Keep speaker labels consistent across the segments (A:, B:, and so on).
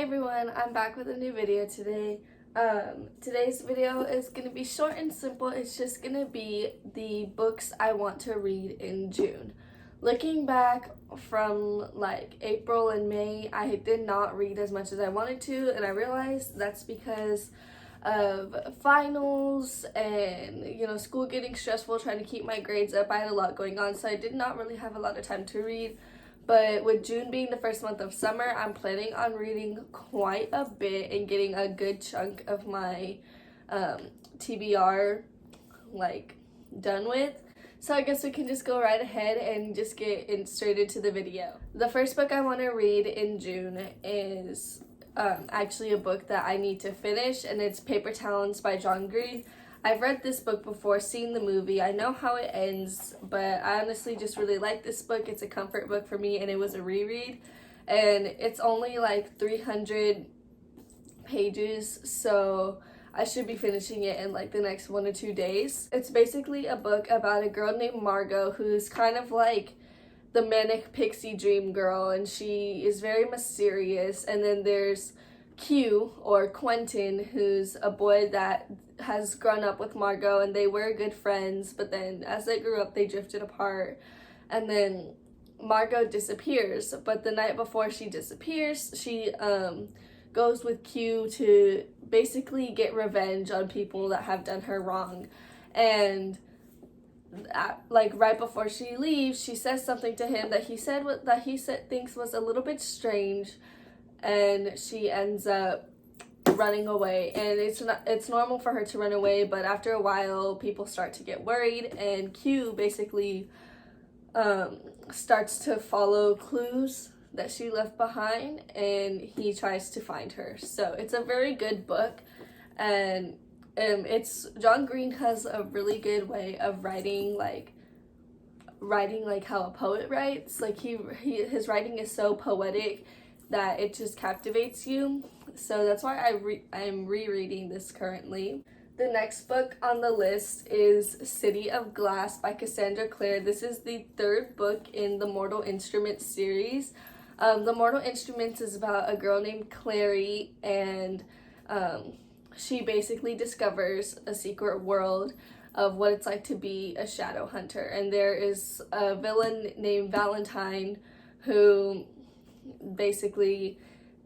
A: everyone, I'm back with a new video today. Today's video is going to be short and simple. It's just going to be the books I want to read in June. Looking back from like April and May, I did not read as much as I wanted to, and I realized that's because of finals and school getting stressful, trying to keep my grades up. I had a lot going on, so I did not really have a lot of time to read. But with June being the first month of summer, I'm planning on reading quite a bit and getting a good chunk of my TBR done with. So I guess we can just go right ahead and just get straight into the video. The first book I want to read in June is actually a book that I need to finish, and it's Paper Towns by John Green. I've read this book before, seen the movie. I know how it ends, but I honestly just really like this book. It's a comfort book for me, and it was a reread. And it's only like 300 pages, so I should be finishing it in like the next 1 or 2 days. It's basically a book about a girl named Margot who's kind of like the manic pixie dream girl, and she is very mysterious. And then there's Q, or Quentin, who's a boy that has grown up with Margot, and they were good friends, but then as they grew up they drifted apart, and then Margot disappears. But the night before she disappears, she goes with Q to basically get revenge on people that have done her wrong. And right before she leaves, she says something to him that he thinks was a little bit strange, and she ends up running away. And it's normal for her to run away, but after a while people start to get worried, and Q basically starts to follow clues that she left behind, and he tries to find her. So it's a very good book, and it's John Green has a really good way of writing like how a poet writes. Like his writing is so poetic that it just captivates you. So that's why I'm rereading this currently. The next book on the list is City of Glass by Cassandra Clare. This is the third book in the Mortal Instruments series. The Mortal Instruments is about a girl named Clary, and she basically discovers a secret world of what it's like to be a shadow hunter. And there is a villain named Valentine who basically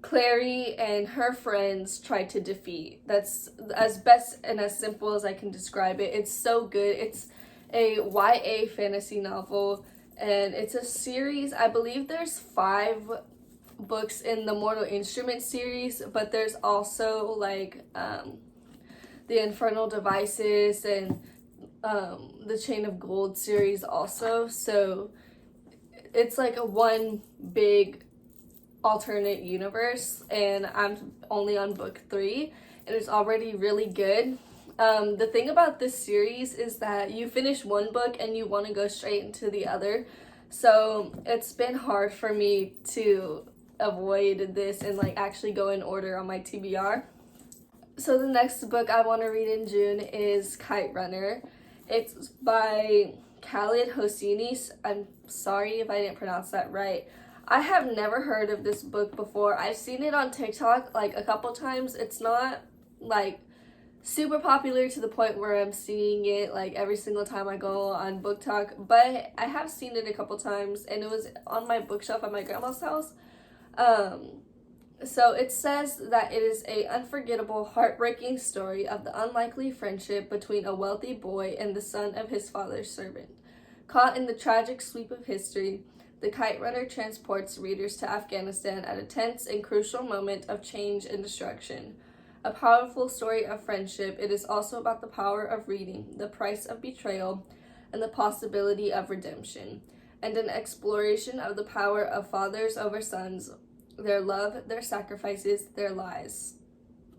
A: Clary and her friends try to defeat. That's as best and as simple as I can describe it. It's so good. It's a YA fantasy novel, and it's a series. I believe there's 5 books in the Mortal Instruments series, but there's also the Infernal Devices and the Chain of Gold series also. So it's like a one big alternate universe, and I'm only on book 3, and it's already really good. The thing about this series is that you finish one book and you want to go straight into the other, so it's been hard for me to avoid this and actually go in order on my TBR. So the next book I want to read in June is Kite Runner. It's by Khaled Hosseini. I'm sorry if I didn't pronounce that right. I have never heard of this book before. I've seen it on TikTok a couple times. It's not super popular to the point where I'm seeing it every single time I go on Book Talk, but I have seen it a couple times, and it was on my bookshelf at my grandma's house. So it says that it is a unforgettable, heartbreaking story of the unlikely friendship between a wealthy boy and the son of his father's servant. Caught in the tragic sweep of history, The Kite Runner transports readers to Afghanistan at a tense and crucial moment of change and destruction. A powerful story of friendship, it is also about the power of reading, the price of betrayal, and the possibility of redemption, and an exploration of the power of fathers over sons, their love, their sacrifices, their lies.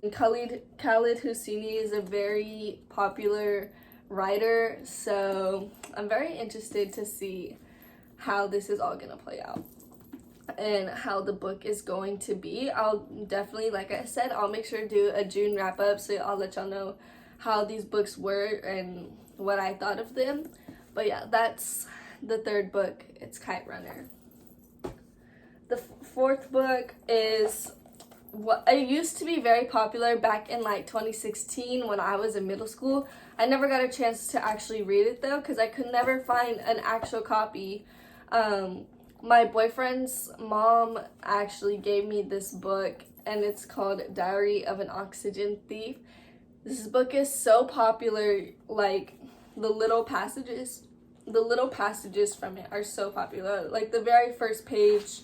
A: And Khaled Hosseini is a very popular writer, so I'm very interested to see how this is all gonna play out and how the book is going to be. I'll definitely, like I said, I'll make sure to do a June wrap up, so I'll let y'all know how these books were and what I thought of them. But yeah, that's the third book. It's Kite Runner. The fourth book is it used to be very popular back in like 2016 when I was in middle school. I never got a chance to actually read it though because I could never find an actual copy. My boyfriend's mom actually gave me this book, and it's called Diary of an Oxygen Thief. This book is so popular, like the little passages from it are so popular. Like the very first page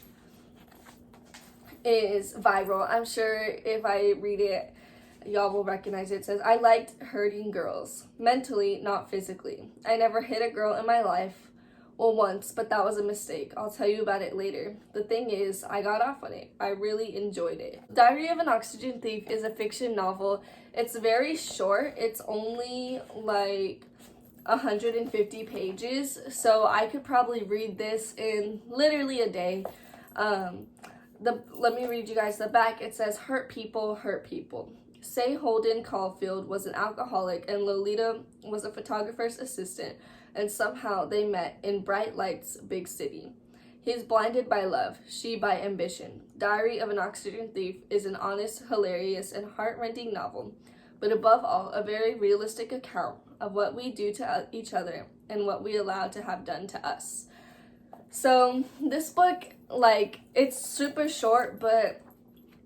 A: is viral. I'm sure if I read it, y'all will recognize it. It says, I liked hurting girls, mentally, not physically. I never hit a girl in my life. Well, once, but that was a mistake. I'll tell you about it later. The thing is, I got off on it. I really enjoyed it. Diary of an Oxygen Thief is a fiction novel. It's very short. It's only like 150 pages, so I could probably read this in literally a day. Let me read you guys the back. It says, hurt people hurt people. Say Holden Caulfield was an alcoholic and Lolita was a photographer's assistant, and somehow they met in Bright Light's big city. He's blinded by love, she by ambition. Diary of an Oxygen Thief is an honest, hilarious, and heart-rending novel, but above all, a very realistic account of what we do to each other and what we allow to have done to us. So this book, like, it's super short, but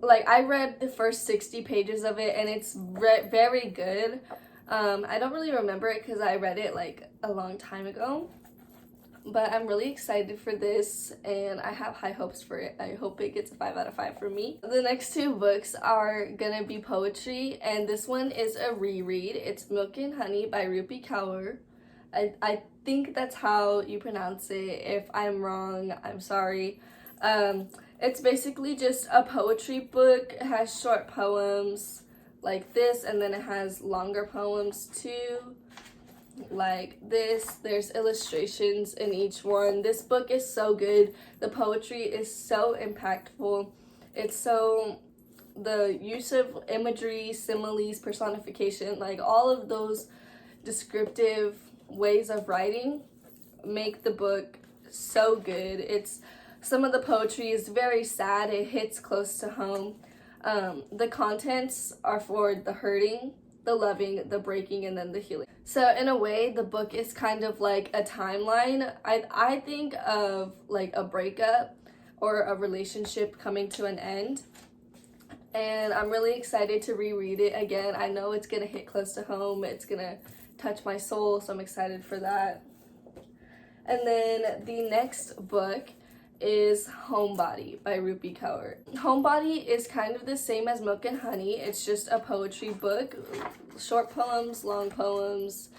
A: like I read the first 60 pages of it, and it's very good. I don't really remember it because I read it like a long time ago, but I'm really excited for this and I have high hopes for it. I hope it gets a 5 out of 5 for me. The next two books are gonna be poetry, and this one is a reread. It's Milk and Honey by Rupi Kaur. I think that's how you pronounce it. If I'm wrong, I'm sorry. It's basically just a poetry book. It has short poems like this, and then it has longer poems too, like this. There's illustrations in each one. This book is so good. The poetry is so impactful. It's so, the use of imagery, similes, personification, like all of those descriptive ways of writing make the book so good. It's, some of the poetry is very sad. It hits close to home. The contents are for the hurting, the loving, the breaking, and then the healing. So in a way, the book is kind of like a timeline. I think of like a breakup or a relationship coming to an end. And I'm really excited to reread it again. I know it's gonna hit close to home. It's gonna touch my soul, so I'm excited for that. And then the next book is Homebody by Rupi Kaur. Homebody is kind of the same as Milk and Honey. It's just a poetry book, short poems, long poems,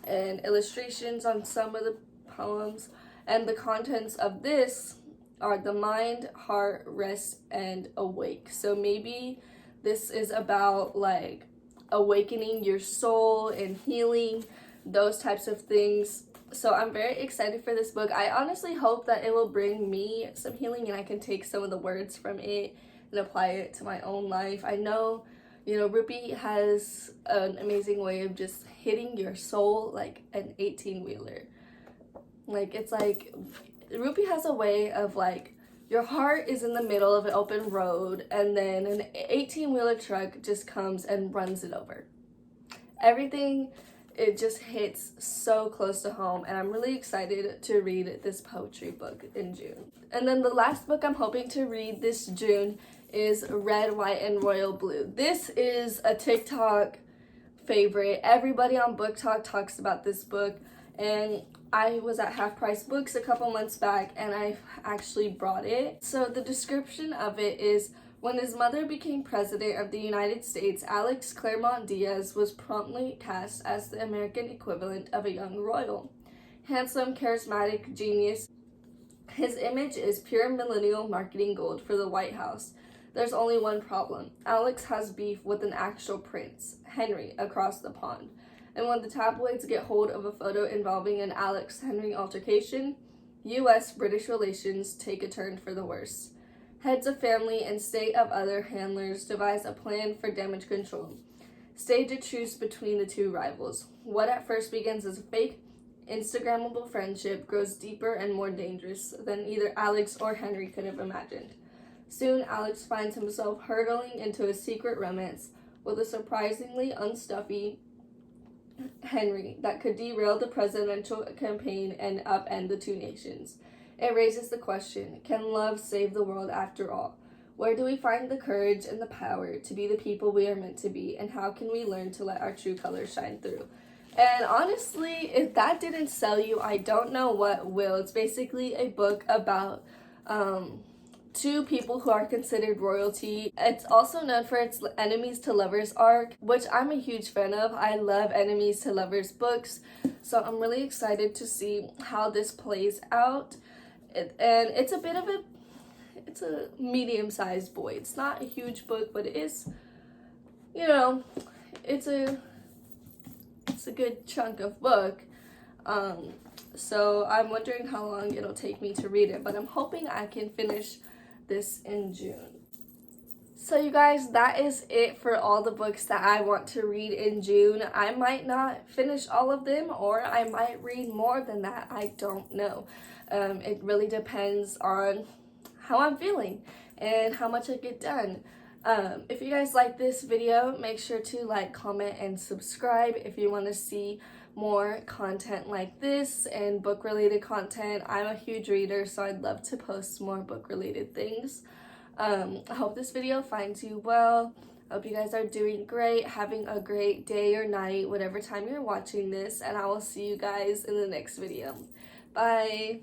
A: and illustrations on some of the poems. And the contents of this are the mind, heart, rest, and awake. So maybe this is about like awakening your soul and healing, those types of things. So I'm very excited for this book. I honestly hope that it will bring me some healing and I can take some of the words from it and apply it to my own life. I know, you know, Rupi has an amazing way of just hitting your soul like an 18-wheeler. Like, it's like, Rupi has a way of like, your heart is in the middle of an open road and then an 18-wheeler truck just comes and runs it over. Everything, it just hits so close to home, and I'm really excited to read this poetry book in June. And then the last book I'm hoping to read this June is Red, White, and Royal Blue. This is a TikTok favorite. Everybody on Book Talk talks about this book, and I was at Half Price Books a couple months back and I actually brought it. So the description of it is, when his mother became president of the United States, Alex Claremont Diaz was promptly cast as the American equivalent of a young royal. Handsome, charismatic, genius. His image is pure millennial marketing gold for the White House. There's only one problem. Alex has beef with an actual prince, Henry, across the pond. And when the tabloids get hold of a photo involving an Alex-Henry altercation, U.S.-British relations take a turn for the worse. Heads of family and state of other handlers devise a plan for damage control. Stage a truce between the two rivals. What at first begins as a fake, Instagrammable friendship grows deeper and more dangerous than either Alex or Henry could have imagined. Soon, Alex finds himself hurtling into a secret romance with a surprisingly unstuffy Henry that could derail the presidential campaign and upend the two nations. It raises the question, can love save the world after all? Where do we find the courage and the power to be the people we are meant to be, and how can we learn to let our true colors shine through? And honestly, if that didn't sell you, I don't know what will. It's basically a book about two people who are considered royalty. It's also known for its enemies to lovers arc, which I'm a huge fan of. I love enemies to lovers books, so I'm really excited to see how this plays out. And it's a bit of it's a medium-sized boy. It's not a huge book, but it is, you know, it's a good chunk of book. So I'm wondering how long it'll take me to read it, but I'm hoping I can finish this in June. So you guys, that is it for all the books that I want to read in June. I might not finish all of them, or I might read more than that. I don't know. It really depends on how I'm feeling and how much I get done. If you guys like this video, make sure to like, comment, and subscribe if you want to see more content like this and book related content. I'm a huge reader, so I'd love to post more book related things. I hope this video finds you well. I hope you guys are doing great, having a great day or night, whatever time you're watching this, and I will see you guys in the next video. Bye!